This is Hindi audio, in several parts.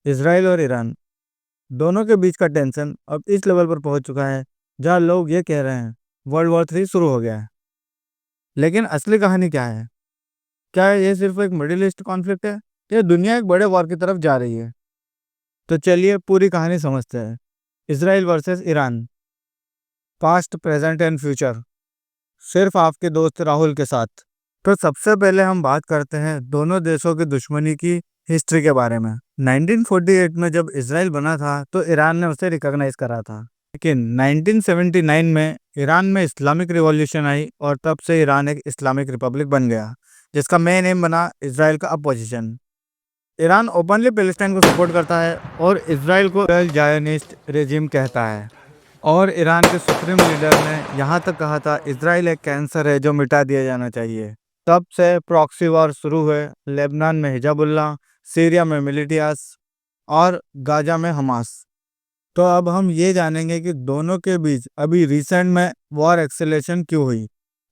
इसराइल और ईरान दोनों के बीच का टेंशन अब इस लेवल पर पहुंच चुका है जहां लोग ये कह रहे हैं वर्ल्ड वॉर 3 शुरू हो गया है। लेकिन असली कहानी क्या है? क्या ये सिर्फ एक मिडिल ईस्ट कॉन्फ्लिक्ट है या दुनिया एक बड़े वॉर की तरफ जा रही है? तो चलिए पूरी कहानी समझते हैं। Israel versus Iran, past present and future, सिर्फ आपके दोस्त राहुल के साथ। तो सबसे पहले हम बात करते हैं दोनों देशों की दुश्मनी की हिस्ट्री के बारे में। 1948 में जब इसराइल बना था तो ईरान ने उसे रिकॉग्नाइज करा था, लेकिन 1979 में ईरान में इस्लामिक रिवॉल्यूशन आई और तब से ईरान एक इस्लामिक रिपब्लिक बन गया, जिसका मेन एम बना इसराइल का अपोजिशन। ईरान ओपनली पैलेस्टाइन को सपोर्ट करता है और इसराइल को जायोनिस्ट रेजिम कहता है। और ईरान के सुप्रीम लीडर ने यहाँ तक कहा था इसराइल एक कैंसर है जो मिटा दिया जाना चाहिए। तब से प्रॉक्सी वॉर शुरू हुए, लेबनान में हिजबुल्लाह, सीरिया में मिलिटियास और गाजा में हमास। तो अब हम ये जानेंगे कि दोनों के बीच अभी रिसेंट में वॉर एक्सेलेरेशन क्यों हुई।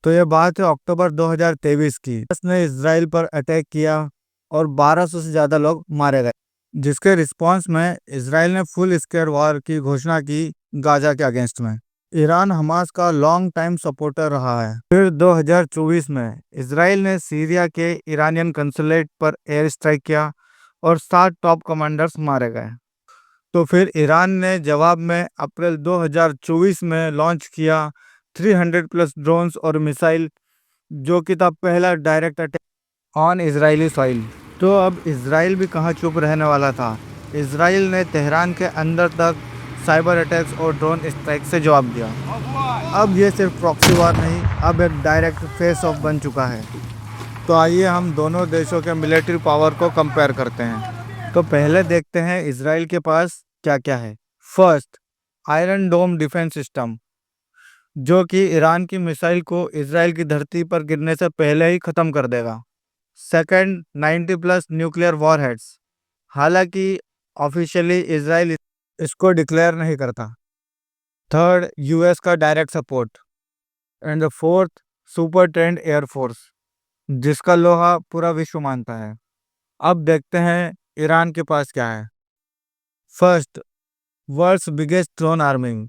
तो ये बात है अक्टूबर 2023 की। उसने इसराइल पर अटैक किया और 1200 से ज़्यादा लोग मारे गए, जिसके रिस्पांस में इसराइल ने फुल स्केल वॉर की घोषणा की गाजा के अगेंस्ट में। ईरान हमास का लॉन्ग टाइम सपोर्टर रहा है। फिर 2024 में इसराइल ने सीरिया के ईरानियन कंसुलेट पर एयर स्ट्राइक किया और 7 टॉप कमांडर्स मारे गए। तो फिर ईरान ने जवाब में अप्रैल 2024 में लॉन्च किया 300 प्लस ड्रोन्स और मिसाइल, जो कि था पहला direct attack on Israeli soil. तो अब इसराइल भी कहाँ चुप रहने वाला था। इसराइल ने तेहरान के अंदर तक साइबर अटैक्स और ड्रोन स्ट्राइक से जवाब दिया। अब ये सिर्फ प्रॉक्सी वॉर नहीं, अब एक डायरेक्ट फेस ऑफ बन चुका है। तो आइए हम दोनों देशों के मिलिट्री पावर को कंपेयर करते हैं। तो पहले देखते हैं इसराइल के पास क्या क्या है। फर्स्ट, आयरन डोम डिफेंस सिस्टम, जो कि ईरान की मिसाइल को इसराइल की धरती पर गिरने से पहले ही खत्म कर देगा। सेकंड, 90 प्लस न्यूक्लियर वॉरहेड्स, हालांकि ऑफिशियली इसराइल इसको डिक्लेयर नहीं करता। थर्ड, यूएस का direct support. And the fourth, super trend air force, जिसका लोहा पूरा विश्व मानता है। अब देखते हैं ईरान के पास क्या है। First, world's biggest drone army,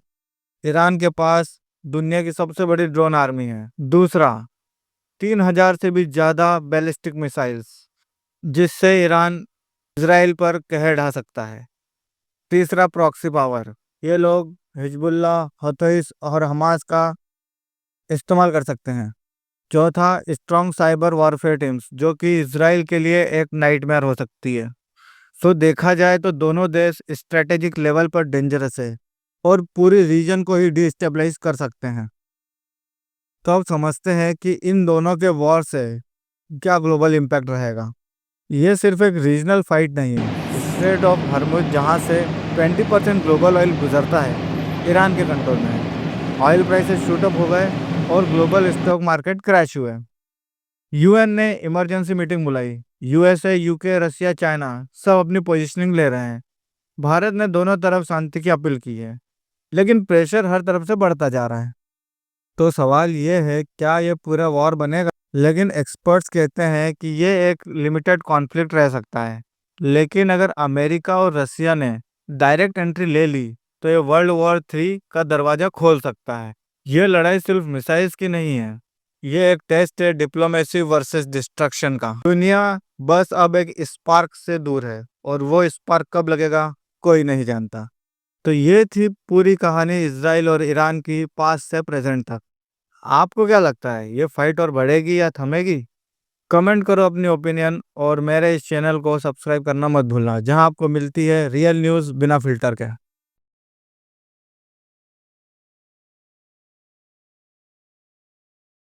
Iran के पास दुनिया की सबसे बड़ी ड्रोन आर्मी है। दूसरा, 3000 से भी ज़्यादा बैलिस्टिक मिसाइल्स, जिससे ईरान इसराइल पर कहर ढा सकता है। तीसरा, प्रॉक्सी पावर, ये लोग हिजबुल्लाह, हौथीस और हमास का इस्तेमाल कर सकते हैं। चौथा, स्ट्रॉन्ग साइबर वॉरफेयर टीम्स, जो कि इसराइल के लिए एक नाइटमेयर हो सकती है। सो देखा जाए तो दोनों देश स्ट्रेटेजिक लेवल पर डेंजरस है और पूरी रीजन को ही डिस्टेबलाइज कर सकते हैं। तो अब समझते हैं कि इन दोनों के वॉर से क्या ग्लोबल इम्पैक्ट रहेगा। ये सिर्फ एक रीजनल फाइट नहीं है। स्ट्रेट ऑफ हॉर्मुज़, जहाँ से 20% ग्लोबल ऑयल गुजरता है, ईरान के कंट्रोल में है। ऑयल प्राइसेस शूटअप हो गए और ग्लोबल स्टॉक मार्केट क्रैश हुए। यूएन ने इमरजेंसी मीटिंग बुलाई। यूएसए, यूके, रशिया, चाइना सब अपनी पोजीशनिंग ले रहे हैं। भारत ने दोनों तरफ शांति की अपील की है, लेकिन प्रेशर हर तरफ से बढ़ता जा रहा है। तो सवाल ये है, क्या ये पूरा वॉर बनेगा? लेकिन एक्सपर्ट्स कहते हैं कि ये एक लिमिटेड कॉन्फ्लिक्ट रह सकता है। लेकिन अगर अमेरिका और रशिया ने डायरेक्ट एंट्री ले ली तो ये वर्ल्ड वॉर 3 का दरवाजा खोल सकता है। ये लड़ाई सिर्फ मिसाइल्स की नहीं है, ये एक टेस्ट है डिप्लोमेसी वर्सेस डिस्ट्रक्शन का। दुनिया बस अब एक स्पार्क से दूर है और वो स्पार्क कब लगेगा कोई नहीं जानता। तो ये थी पूरी कहानी इसराइल और ईरान की पास्ट से प्रेजेंट तक। आपको क्या लगता है, ये फाइट और बढ़ेगी या थमेगी? कमेंट करो अपनी ओपिनियन और मेरे इस चैनल को सब्सक्राइब करना मत भूलना, जहां आपको मिलती है रियल न्यूज़ बिना फिल्टर के।